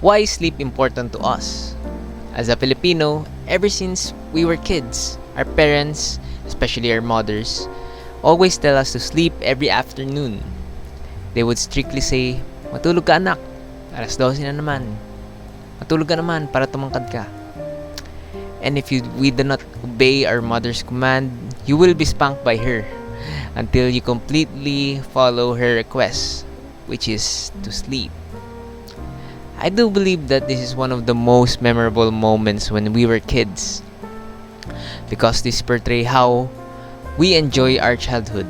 Why is sleep important to us? As a Filipino, ever since we were kids, our parents, especially our mothers, always tell us to sleep every afternoon. They would strictly say, "Matulog ka anak, alas 12 na naman. Matulog ka naman para tumangkad ka." And if we do not obey our mother's command, you will be spanked by her until you completely follow her request, which is to sleep. I do believe that this is one of the most memorable moments when we were kids, because this portray how we enjoy our childhood.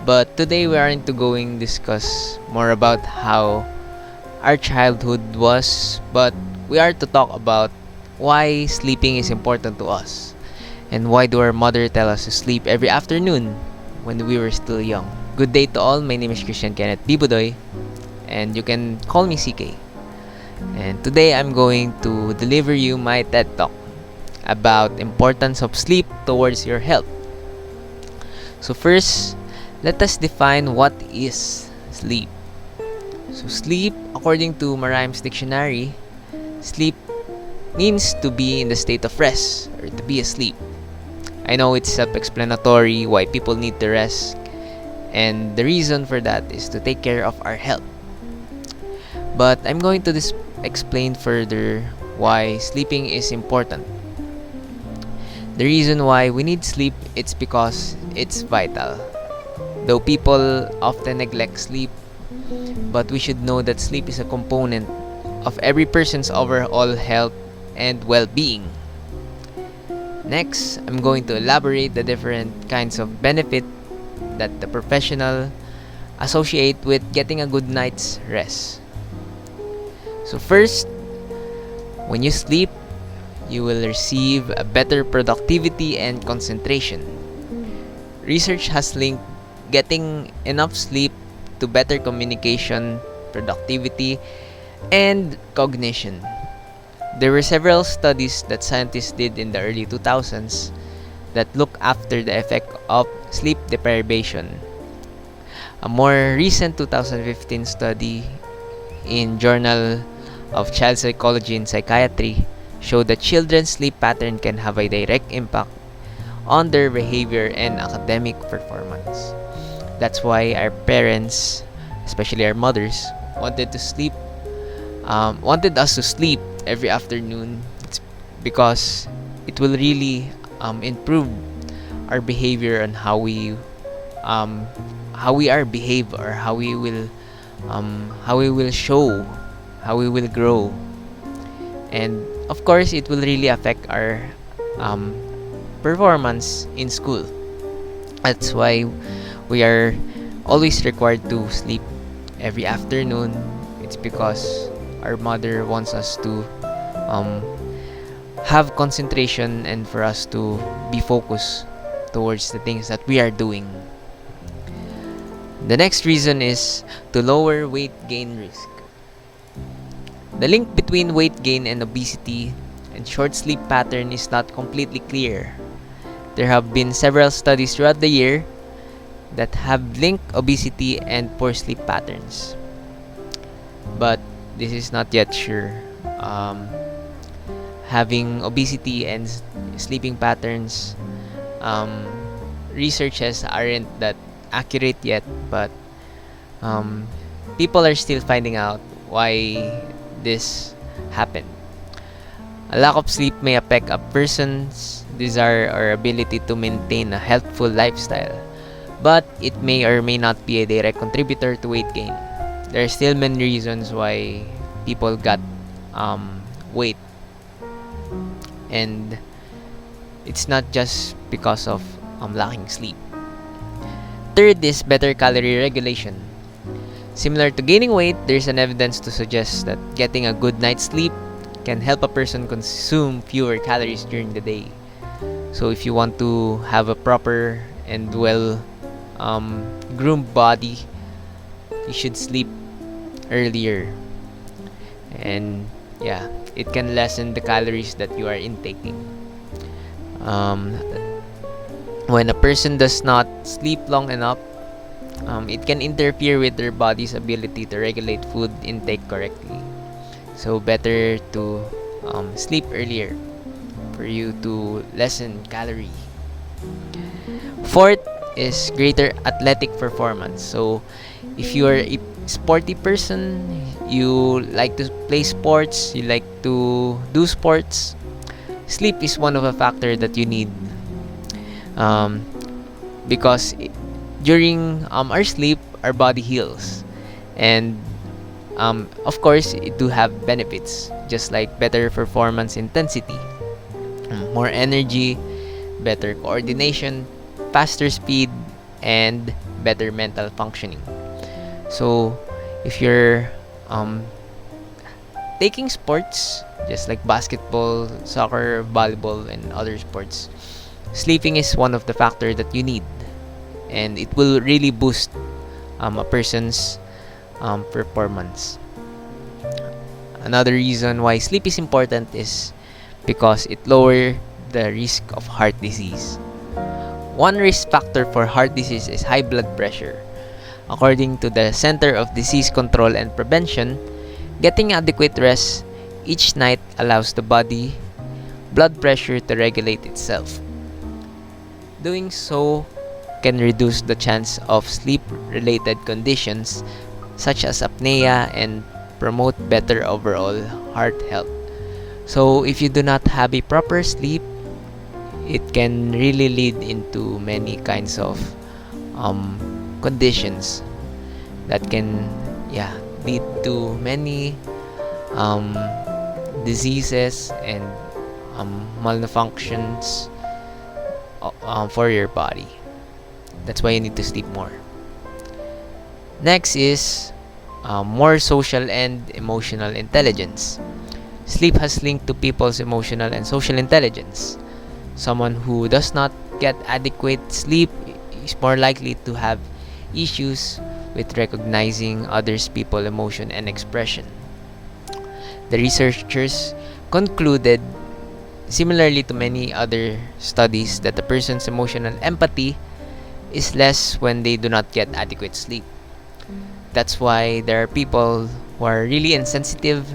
But today we aren't going to discuss more about how our childhood was, but we are to talk about why sleeping is important to us, and why do our mother tell us to sleep every afternoon when we were still young. Good day to all. My name is Christian Kenneth B, Budoy, and you can call me CK. And today I'm going to deliver you my TED Talk about importance of sleep towards your health. So first, let us define what is sleep. So sleep, according to Merriam's dictionary, sleep means to be in the state of rest or to be asleep. I know it's self-explanatory why people need to rest, and the reason for that is to take care of our health. But I'm going to explain further why sleeping is important. The reason why we need sleep, it's because it's vital. Though people often neglect sleep, but we should know that sleep is a component of every person's overall health and well-being. Next, I'm going to elaborate the different kinds of benefit that the professional associate with getting a good night's rest. So first, when you sleep, you will receive a better productivity and concentration. Research has linked getting enough sleep to better communication, productivity, and cognition. There were several studies that scientists did in the early 2000s that look after the effect of sleep deprivation. A more recent 2015 study in Journal of Child Psychology and Psychiatry showed that children's sleep pattern can have a direct impact on their behavior and academic performance. That's why our parents, especially our mothers, wanted us to sleep every afternoon. It's because it will really improve our behavior and how we are behave, or how we will show, how we will grow. And of course it will really affect our performance in school. That's why we are always required to sleep every afternoon. It's because our mother wants us to have concentration and for us to be focused towards the things that we are doing. The next reason is to lower weight gain risk. The link between weight gain and obesity and short sleep pattern is not completely clear. There have been several studies throughout the year that have linked obesity and poor sleep patterns, but this is not yet sure. Having obesity and sleeping patterns, researches aren't that accurate yet, but people are still finding out why this happened. A lack of sleep may affect a person's desire or ability to maintain a healthful lifestyle, but it may or may not be a direct contributor to weight gain. There are still many reasons why people got weight, and it's not just because of lacking sleep. Third is better calorie regulation. Similar to gaining weight, there's an evidence to suggest that getting a good night's sleep can help a person consume fewer calories during the day. So if you want to have a proper and well groomed body, you should sleep earlier. And yeah, it can lessen the calories that you are intaking. When a person does not sleep long enough, it can interfere with their body's ability to regulate food intake correctly. So better to sleep earlier for you to lessen calorie. Fourth is greater athletic performance. So if you are a sporty person, you like to play sports, you like to do sports, sleep is one of the factor that you need, um, because during our sleep our body heals, and of course it do have benefits just like better performance intensity, more energy, better coordination, faster speed, and better mental functioning. So if you're um, taking sports just like basketball, soccer, volleyball, and other sports, sleeping is one of the factor that you need, and it will really boost a person's performance. Another reason why sleep is important is because it lower the risk of heart disease. One risk factor for heart disease is high blood pressure. According to the Center of Disease Control and Prevention, getting adequate rest each night allows the body blood pressure to regulate itself. Doing so can reduce the chance of sleep-related conditions such as apnea and promote better overall heart health. So if you do not have a proper sleep, it can really lead into many kinds of conditions that can lead to many diseases and malfunctions for your body. That's why you need to sleep more. Next is more social and emotional intelligence. Sleep has linked to people's emotional and social intelligence. Someone who does not get adequate sleep is more likely to have issues with recognizing others' people's emotion and expression. The researchers concluded, similarly to many other studies, that a person's emotional empathy is less when they do not get adequate sleep. That's why there are people who are really insensitive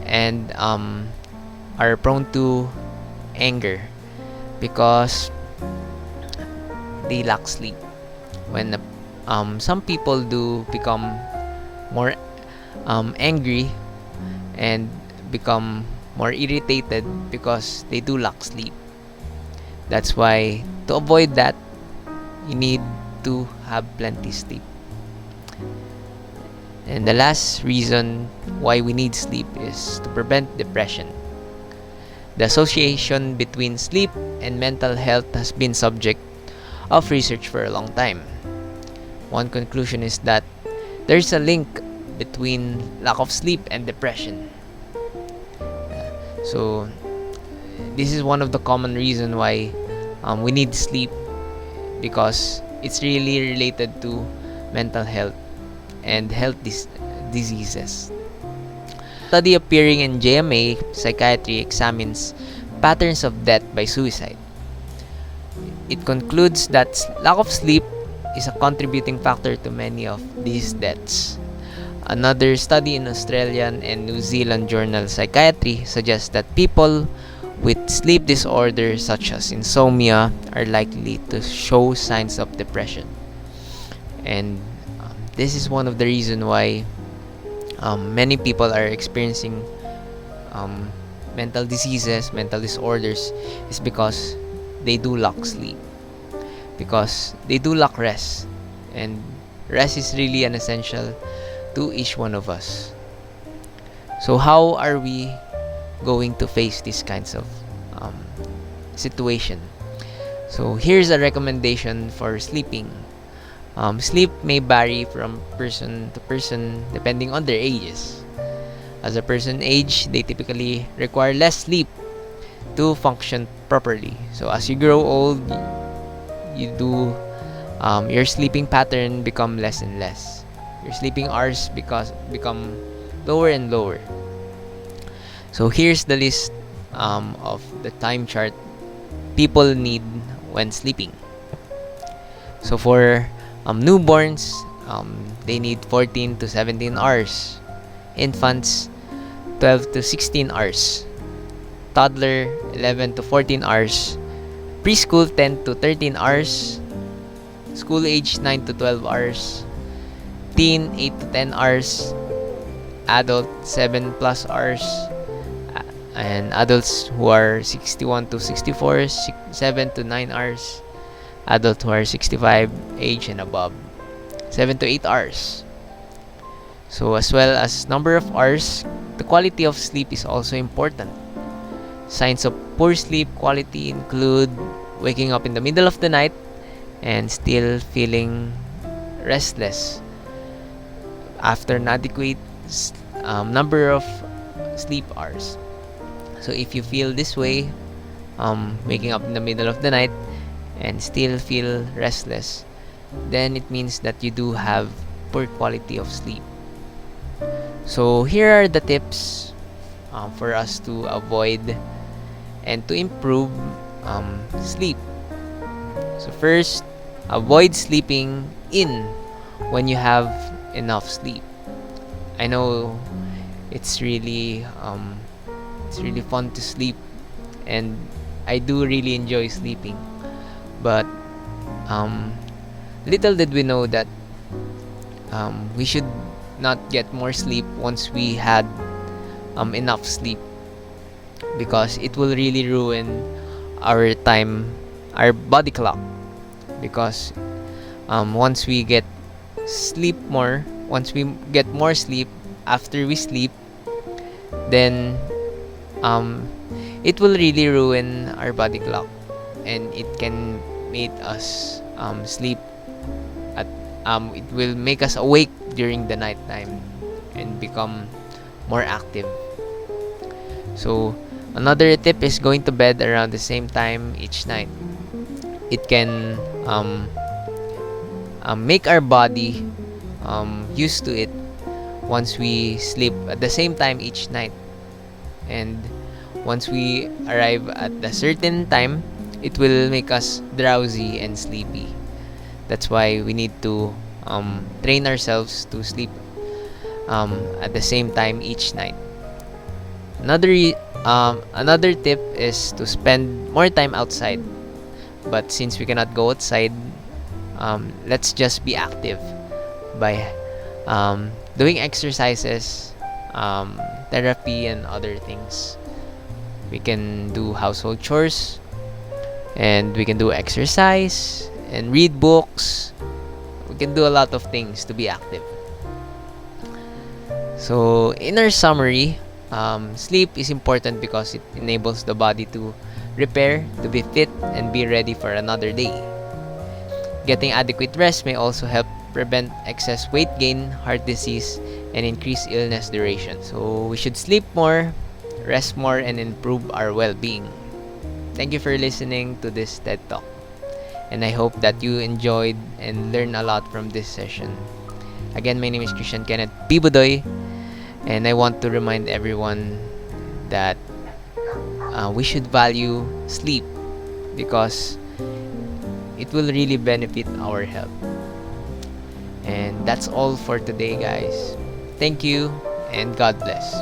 and are prone to anger because they lack sleep. When some people do become more angry and become more irritated because they do lack sleep. That's why to avoid that, you need to have plenty sleep. And the last reason why we need sleep is to prevent depression. The association between sleep and mental health has been subject of research for a long time. One conclusion is that there's a link between lack of sleep and depression. So this is one of the common reasons why we need sleep, because it's really related to mental health and health diseases. A study appearing in JMA Psychiatry examines patterns of death by suicide. It concludes that lack of sleep is a contributing factor to many of these deaths. Another study in Australian and New Zealand journal Psychiatry suggests that people with sleep disorders such as insomnia are likely to show signs of depression. And this is one of the reasons why many people are experiencing mental diseases, mental disorders, is because they do lack sleep, because they do lack rest, and rest is really an essential to each one of us. So how are we going to face these kinds of situation? So here's a recommendation for sleeping. Sleep may vary from person to person depending on their ages. As a person age, they typically require less sleep to function properly. So as you grow old, you do your sleeping pattern become less and less. Your sleeping hours become lower and lower. So here's the list of the time chart people need when sleeping. So for newborns, they need 14 to 17 hours. Infants, 12 to 16 hours. Toddler, 11 to 14 hours. Preschool, 10 to 13 hours. School age, 9 to 12 hours. Teen, 8 to 10 hours. Adult, 7 plus hours. And adults who are 61 to 64, 7 to 9 hours. Adult who are 65 age and above, 7 to 8 hours. So as well as number of hours, the quality of sleep is also important. Signs of poor sleep quality include waking up in the middle of the night and still feeling restless after an adequate number of sleep hours. So if you feel this way, waking up in the middle of the night and still feel restless, then it means that you do have poor quality of sleep. So here are the tips for us to avoid and to improve sleep. So first, avoid sleeping in when you have enough sleep. I know it's really fun to sleep, and I do really enjoy sleeping. But little did we know that we should not get more sleep once we had enough sleep, because it will really ruin our time, our body clock. Because once we get more sleep after we sleep, then it will really ruin our body clock, and it can make us sleep at it will make us awake during the night time and become more active. So another tip is going to bed around the same time each night. It can make our body used to it once we sleep at the same time each night. And once we arrive at a certain time, it will make us drowsy and sleepy. That's why we need to train ourselves to sleep at the same time each night. Another tip is to spend more time outside. But since we cannot go outside, let's just be active by doing exercises, therapy, and other things. We can do household chores, and we can do exercise and read books. We can do a lot of things to be active. So in our summary, sleep is important because it enables the body to repair, to be fit, and be ready for another day. Getting adequate rest may also help prevent excess weight gain, heart disease, and increase illness duration. So we should sleep more, rest more, and improve our well-being. Thank you for listening to this TED Talk, and I hope that you enjoyed and learned a lot from this session. Again, my name is Christian Kenneth B. Budoy, and I want to remind everyone that we should value sleep because it will really benefit our health. And that's all for today, guys. Thank you, and God bless.